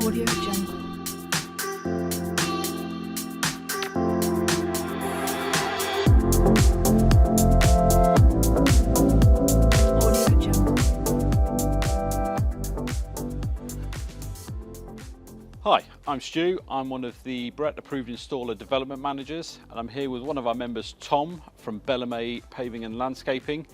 Audio Jungle. Audio Jungle. Hi, I'm Stu. I'm one of the Brett Approved Installer Development Managers, and I'm here with one of our members, Tom, from Bellarmé Paving and Landscaping.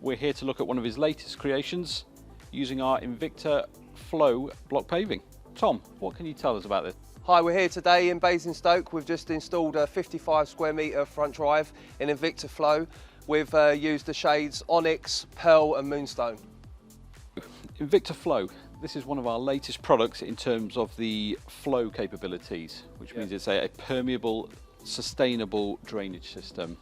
We're here to look at one of his latest creations using our Invicta Flow block paving. Tom, what can you tell us about this? Hi, we're here today in Basingstoke. We've just installed a 55 square metre front drive in Invicta Flow. We've used the shades Onyx, Pearl and Moonstone. Invicta Flow, this is one of our latest products in terms of the flow capabilities, which means it's a permeable, sustainable drainage system.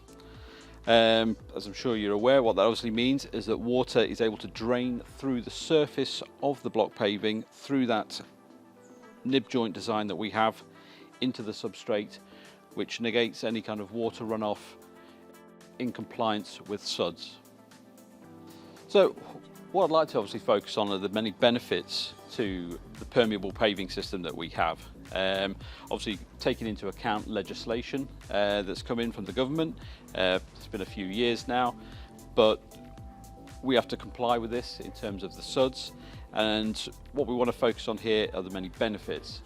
As I'm sure you're aware, what that obviously means is that water is able to drain through the surface of the block paving, through that nib joint design that we have, into the substrate, which negates any kind of water runoff in compliance with SUDS. So what I'd like to obviously focus on are the many benefits to the permeable paving system that we have. Obviously taking into account legislation that's come in from the government. It's been a few years now, but we have to comply with this in terms of the SUDS, and what we want to focus on here are the many benefits.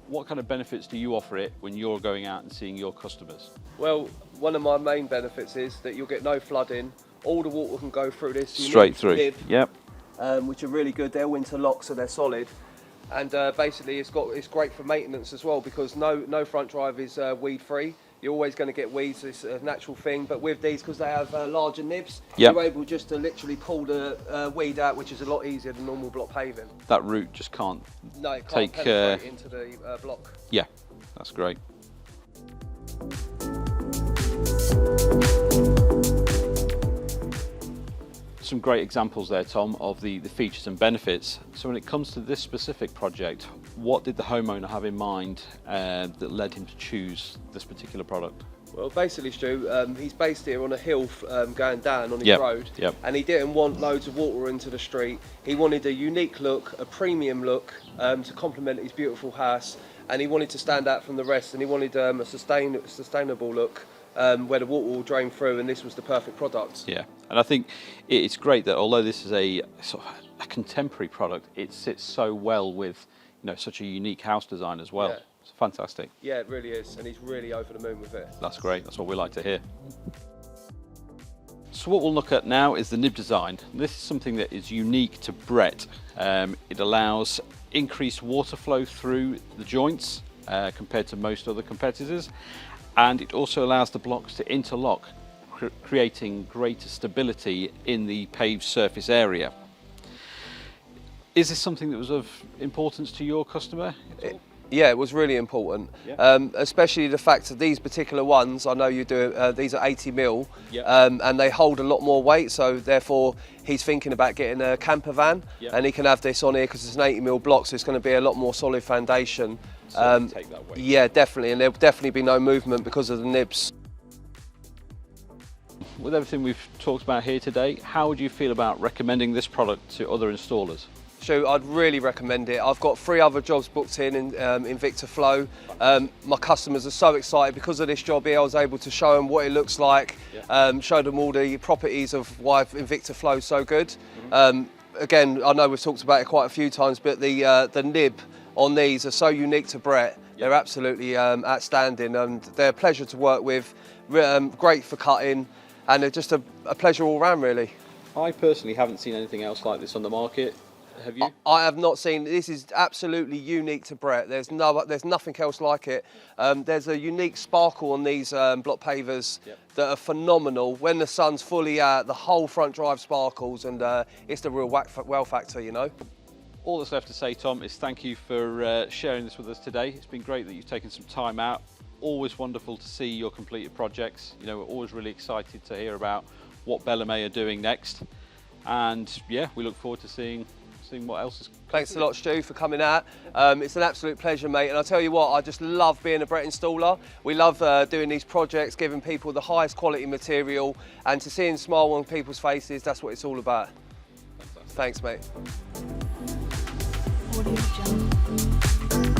What kind of benefits do you offer it when you're going out and seeing your customers? Well, one of my main benefits is that you'll get no flooding. All the water can go through this Straight through. nib, Yep. which are really good. They're interlocked, so they're solid. And basically it's great for maintenance as well, because no front drive is weed free. You're always going to get weeds, it's a natural thing, but with these, because they have larger nibs, Yep. you're able just to literally pull the weed out, which is a lot easier than normal block paving. That root just can't. No, it can't Take, penetrate into the block. Yeah, that's great. Some great examples there, Tom, of the features and benefits. So when it comes to this specific project, what did the homeowner have in mind that led him to choose this particular product? Well, basically, Stu, he's based here on a hill going down on his Yep, road, yep. and he didn't want loads of water into the street. He wanted a unique look, a premium look to complement his beautiful house, and he wanted to stand out from the rest, and he wanted a sustainable look where the water will drain through, and this was the perfect product. Yeah, and I think it's great that although this is a sort of a contemporary product, it sits so well with such a unique house design as well. Yeah. It's fantastic. Yeah, it really is, and he's really over the moon with it. That's great. That's what we like to hear. So what we'll look at now is the nib design. This is something that is unique to Brett. It allows increased water flow through the joints compared to most other competitors, and it also allows the blocks to interlock, creating greater stability in the paved surface area. Is this something that was of importance to your customer? Yeah, it was really important, Yeah. especially the fact that these particular ones, I know you do, these are 80 mil, Yeah. and they hold a lot more weight, so therefore he's thinking about getting a camper van, Yeah. and he can have this on here because it's an 80 mil block, so it's going to be a lot more solid foundation. So take that weight. Yeah, definitely, and there'll definitely be no movement because of the nibs. With everything we've talked about here today, how would you feel about recommending this product to other installers? Stu, I'd really recommend it. I've got 3 other jobs booked in Invicta Flow. My customers are so excited because of this job here. I was able to show them what it looks like, show them all the properties of why Invicta Flow is so good. Again, I know we've talked about it quite a few times, but the nib on these are so unique to Brett. They're absolutely outstanding, and they're a pleasure to work with. Great for cutting, and they're just a pleasure all round, really. I personally haven't seen anything else like this on the market. Have you? I have not seen. This is absolutely unique to Brett. There's nothing else like it. There's a unique sparkle on these block pavers that are phenomenal. When the sun's fully out, the whole front drive sparkles, and it's the real wow factor, All that's left to say, Tom, is thank you for sharing this with us today. It's been great that you've taken some time out. Always wonderful to see your completed projects. We're always really excited to hear about what Bellarmé are doing next. And yeah, we look forward to seeing what else is. Thanks a lot, Stu, for coming out. It's an absolute pleasure, mate. And I'll tell you what, I just love being a Brett installer. We love doing these projects, giving people the highest quality material, and to seeing smile on people's faces, that's what it's all about. Fantastic. Thanks, mate. Audio Jungle.